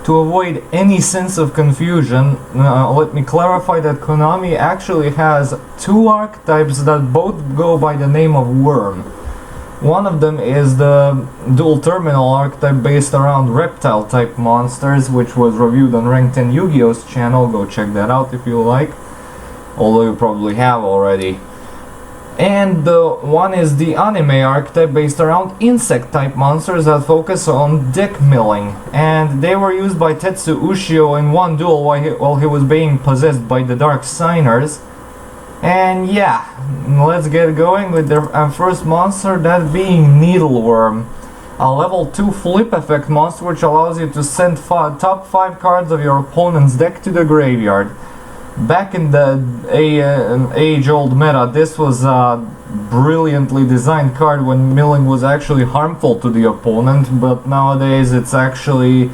To avoid any sense of confusion, let me clarify that Konami actually has two archetypes that both go by the name of Worm. One of them is the dual terminal archetype based around reptile type monsters, which was reviewed on Rank 10 Yu-Gi-Oh's channel. Go check that out if you like, although you probably have already. And the one is the anime archetype based around insect type monsters that focus on deck milling, and they were used by Tetsu Ushio in one duel while he was being possessed by the Dark Signers. And yeah, let's get going with the first monster, that being Needleworm, a level 2 flip effect monster which allows you to send top 5 cards of your opponent's deck to the graveyard. Back in the age-old meta, this was a brilliantly designed card when milling was actually harmful to the opponent, but nowadays it's actually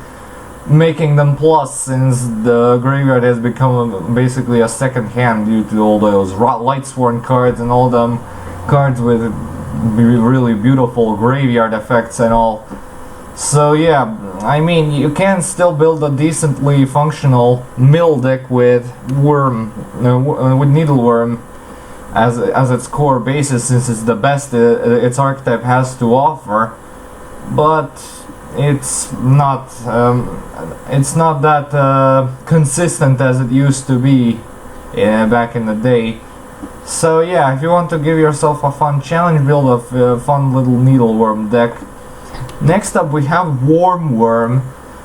making them plus, since the graveyard has become basically a second hand due to all those Lightsworn cards and all them cards with really beautiful graveyard effects and all. So yeah, I mean, you can still build a decently functional mill deck with with Needleworm as its core basis, since it's the best its archetype has to offer. But it's not that consistent as it used to be back in the day. So yeah, if you want to give yourself a fun challenge, build a fun little Needleworm deck. Next up we have Worm.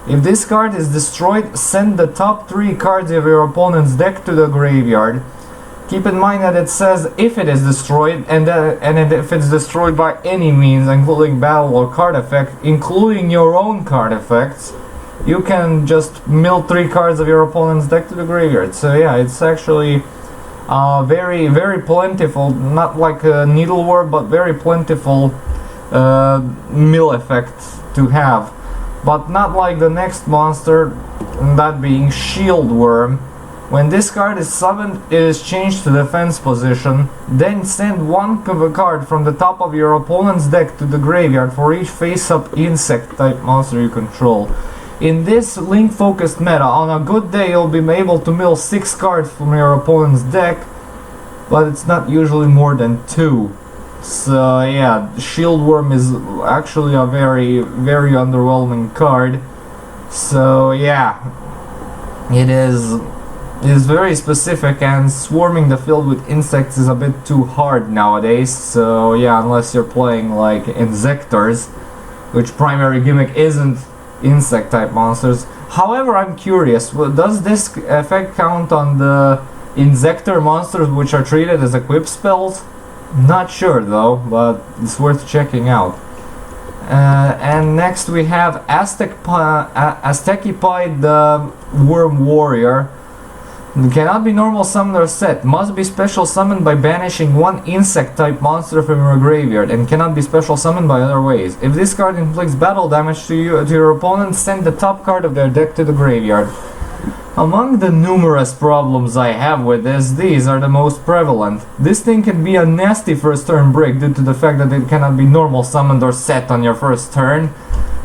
If this card is destroyed, send the top 3 cards of your opponent's deck to the graveyard. Keep in mind that it says if it is destroyed, and if it's destroyed by any means, including battle or card effect, including your own card effects, you can just mill 3 cards of your opponent's deck to the graveyard. So yeah, it's actually very, very plentiful, not like a Needleworm, but very plentiful mill effect to have, but not like the next monster, that being Shieldworm. When this card is summoned, it is changed to defense position, then send one card from the top of your opponent's deck to the graveyard for each face-up insect type monster you control. In this link focused meta, on a good day you'll be able to mill 6 cards from your opponent's deck, but it's not usually more than 2. So yeah, Shieldworm is actually a very, very underwhelming card. So yeah, it is very specific, and swarming the field with insects is a bit too hard nowadays. So yeah, unless you're playing like Insectors, which primary gimmick isn't insect type monsters. However, I'm curious, does this effect count on the Insector monsters which are treated as equip spells? Not sure though, but it's worth checking out. And next we have Aztecified the Worm Warrior. Cannot be normal summoned or set, must be special summoned by banishing one insect type monster from your graveyard, and cannot be special summoned by other ways. If this card inflicts battle damage to your opponent, send the top card of their deck to the graveyard. Among the numerous problems I have with this, these are the most prevalent. This thing can be a nasty first turn break due to the fact that it cannot be normal summoned or set on your first turn,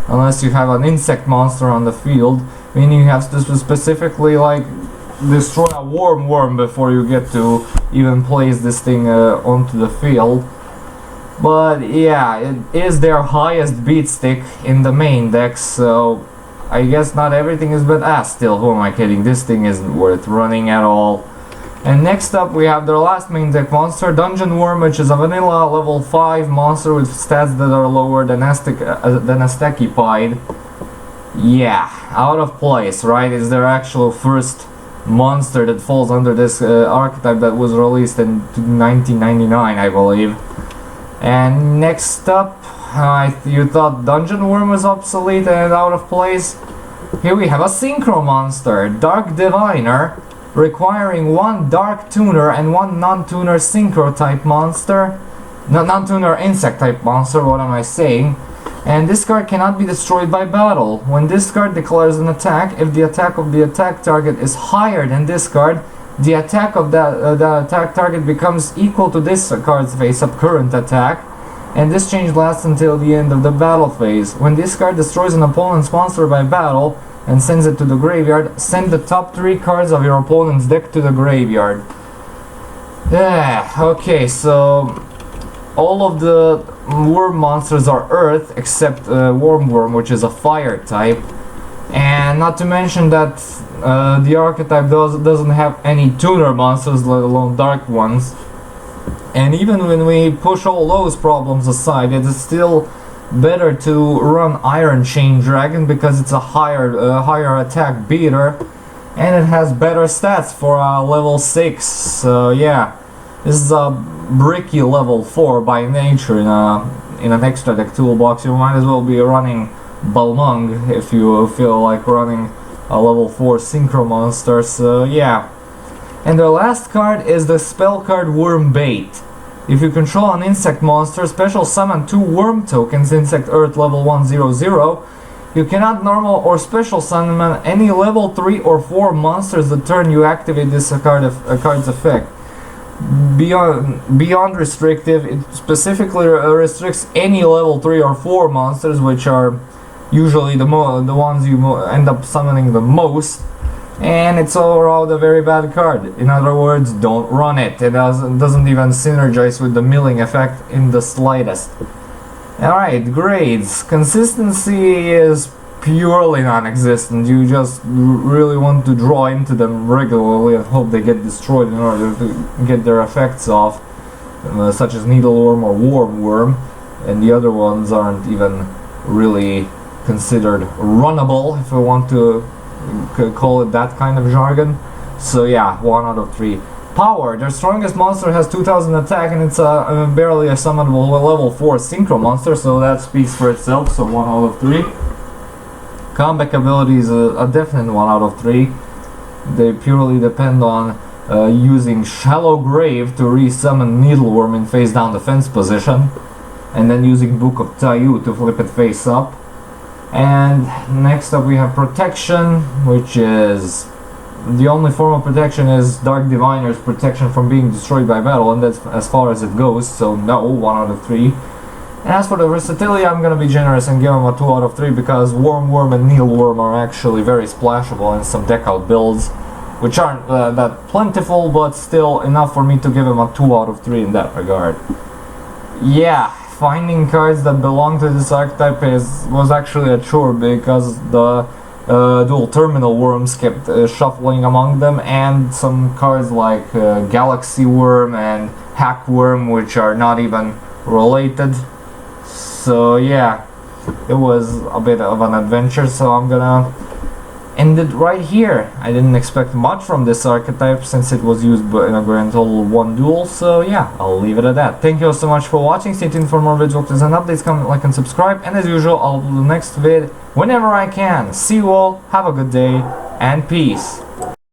unless you have an insect monster on the field, meaning you have to specifically like destroy a worm before you get to even place this thing onto the field. But yeah, it is their highest beat stick in the main deck, so I guess not everything is bad. Still, who am I kidding? This thing isn't worth running at all. And next up we have their last main deck monster, Dungeon Worm, which is a vanilla level 5 monster with stats that are lower than Aztecified. Yeah, out of place, right? It's their actual first monster that falls under this archetype that was released in 1999, I believe. And next up, you thought Dungeon Worm was obsolete and out of place? Here we have a Synchro monster, Dark Diviner, requiring one Dark Tuner and one non-tuner Synchro type monster. Non-tuner insect type monster, what am I saying? And this card cannot be destroyed by battle. When this card declares an attack, if the attack of the attack target is higher than this card, the attack of that attack target becomes equal to this card's face-up current attack, and this change lasts until the end of the battle phase. When this card destroys an opponent's monster by battle, and sends it to the graveyard. Send the top 3 cards of your opponent's deck to the graveyard. Yeah, okay, so all of the worm monsters are earth except Worm, which is a fire type. And not to mention that the archetype doesn't have any tuner monsters, let alone dark ones. And even when we push all those problems aside, it is still better to run Iron Chain Dragon because it's a higher attack beater, and it has better stats for level 6. So yeah, this is a bricky level 4 by nature in an extra deck toolbox. You might as well be running Balmung if you feel like running a level 4 synchro monster. So yeah. And the last card is the spell card Worm Bait. If you control an insect monster, special summon 2 worm tokens, insect earth level 1/0/0. You cannot normal or special summon any level 3 or 4 monsters the turn you activate this card's effect. Beyond restrictive, it specifically restricts any level 3 or 4 monsters, which are usually the ones you end up summoning the most. And it's overall a very bad card. In other words, don't run it. It doesn't even synergize with the milling effect in the slightest. Alright, grades. Consistency is purely non-existent. You just really want to draw into them regularly and hope they get destroyed in order to get their effects off, such as Needleworm or Worm, and the other ones aren't even really considered runnable, if we want to call it that kind of jargon. So yeah, 1 out of 3. Power. Their strongest monster has 2000 attack, and it's barely a summonable level 4 synchro monster, so that speaks for itself, so 1 out of 3. Comeback ability is a definite 1 out of 3. They purely depend on using Shallow Grave to re-summon Needleworm in face down defense position, and then using Book of Tayu to flip it face up. And next up we have Protection, which is the only form of protection is Dark Diviner's protection from being destroyed by battle, and that's as far as it goes, so no, 1 out of 3. And as for the versatility, I'm gonna be generous and give him a 2 out of 3 because Worm and Needleworm are actually very splashable in some deck out builds, which aren't that plentiful, but still enough for me to give him a 2 out of 3 in that regard. Yeah. Finding cards that belong to this archetype was actually a chore because the dual terminal worms kept shuffling among them, and some cards like Galaxy Worm and Hack Worm, which are not even related. So yeah, it was a bit of an adventure, so I'm gonna end it right here. I didn't expect much from this archetype since it was used in a grand total of 1 duel, so yeah, I'll leave it at that. Thank you all so much for watching. Stay tuned for more videos and updates. Comment, like, and subscribe, and as usual, I'll do the next vid whenever I can. See you all, have a good day, and peace.